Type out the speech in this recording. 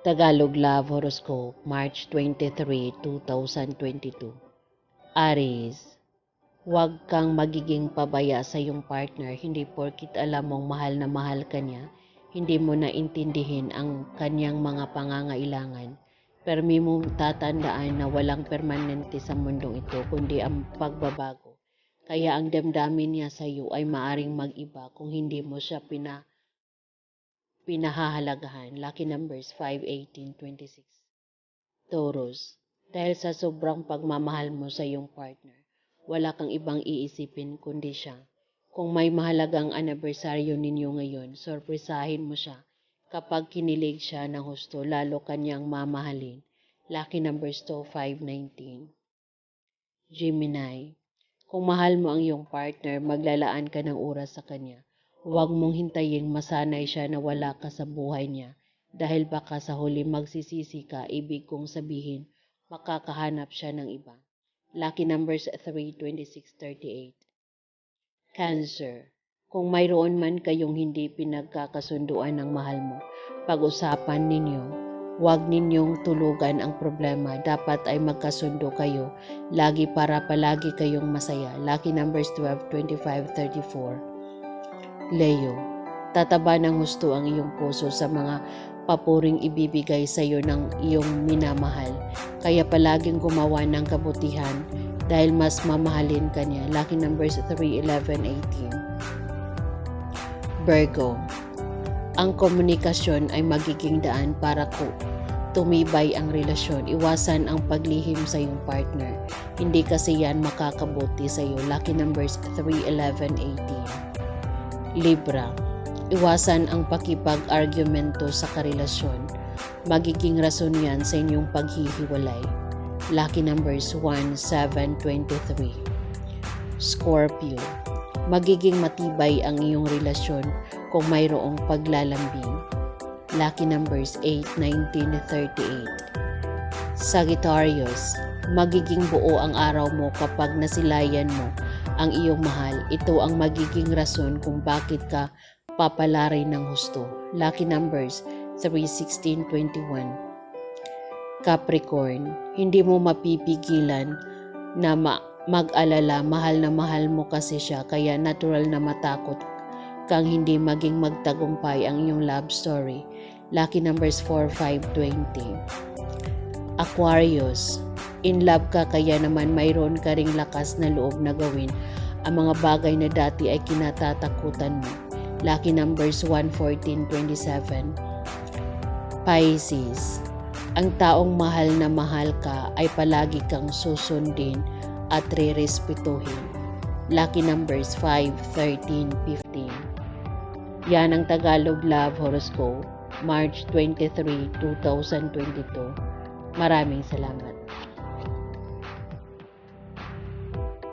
Tagalog Love Horoscope, March 23, 2022. Aries, huwag kang magiging pabaya sa iyong partner. Hindi porkit alam mong mahal na mahal ka niya, hindi mo na intindihin ang kanyang mga pangangailangan. Permi mong tatandaan na walang permanente sa mundong ito kundi ang pagbabago. Kaya ang damdamin niya sa iyo ay maaring mag-iba kung hindi mo siya pinahahalagahan. Lucky numbers 5, 18, 26. Taurus, dahil sa sobrang pagmamahal mo sa iyong partner, wala kang ibang iisipin kundi siya. Kung may mahalagang anibersaryo ninyo ngayon, sorpresahin mo siya. Kapag kinilig siya ng husto, lalo kanyang mamahalin. Lucky numbers 2, 5, 19. Gemini, kung mahal mo ang iyong partner, maglalaan ka ng oras sa kanya. Huwag mong hintayin masanay siya na wala ka sa buhay niya dahil baka sa huli magsisisi ka, ibig kong sabihin, makakahanap siya ng iba. Lucky numbers 3, 26, 38. Cancer, kung mayroon man kayong hindi pinagkakasunduan ng mahal mo, pag-usapan ninyo, huwag ninyong tulugan ang problema. Dapat ay magkasundo kayo lagi para palagi kayong masaya. Lucky numbers 12, 25, 34. Leo, tataba ng gusto ang iyong puso sa mga papuring ibibigay sa iyo ng iyong minamahal. Kaya palaging gumawa ng kabutihan dahil mas mamahalin ka niya. Lucky numbers 3, 11, 18. Virgo, ang komunikasyon ay magiging daan para tumibay ang relasyon. Iwasan ang paglihim sa iyong partner. Hindi kasi yan makakabuti sa iyo. Lucky numbers 3, 11, 18. Libra, iwasan ang pakipag-argumento sa karelasyon. Magiging rason yan sa inyong paghihiwalay. Lucky numbers 1, 7, 23. Scorpio, magiging matibay ang iyong relasyon kung mayroong paglalambing. Lucky numbers 8, 19, 38. Sagittarius, magiging buo ang araw mo kapag nasilayan mo ang iyong mahal. Ito ang magiging rason kung bakit ka papalari ng husto. Lucky numbers 3, 16, 21. Capricorn, hindi mo mapipigilan na mag-alala. Mahal na mahal mo kasi siya, kaya natural na matakot kang hindi maging magtagumpay ang iyong love story. Lucky numbers 4, 5, 20. Aquarius, in love ka kaya naman mayroon ka ring lakas na loob na gawin ang mga bagay na dati ay kinatatakutan mo. Lucky numbers 1, 14, 27. Pisces, ang taong mahal na mahal ka ay palagi kang susundin at re-respetuhin. Lucky numbers 5, 13, 15. Yan ang Tagalog Love Horoscope, March 23, 2022. Maraming salamat.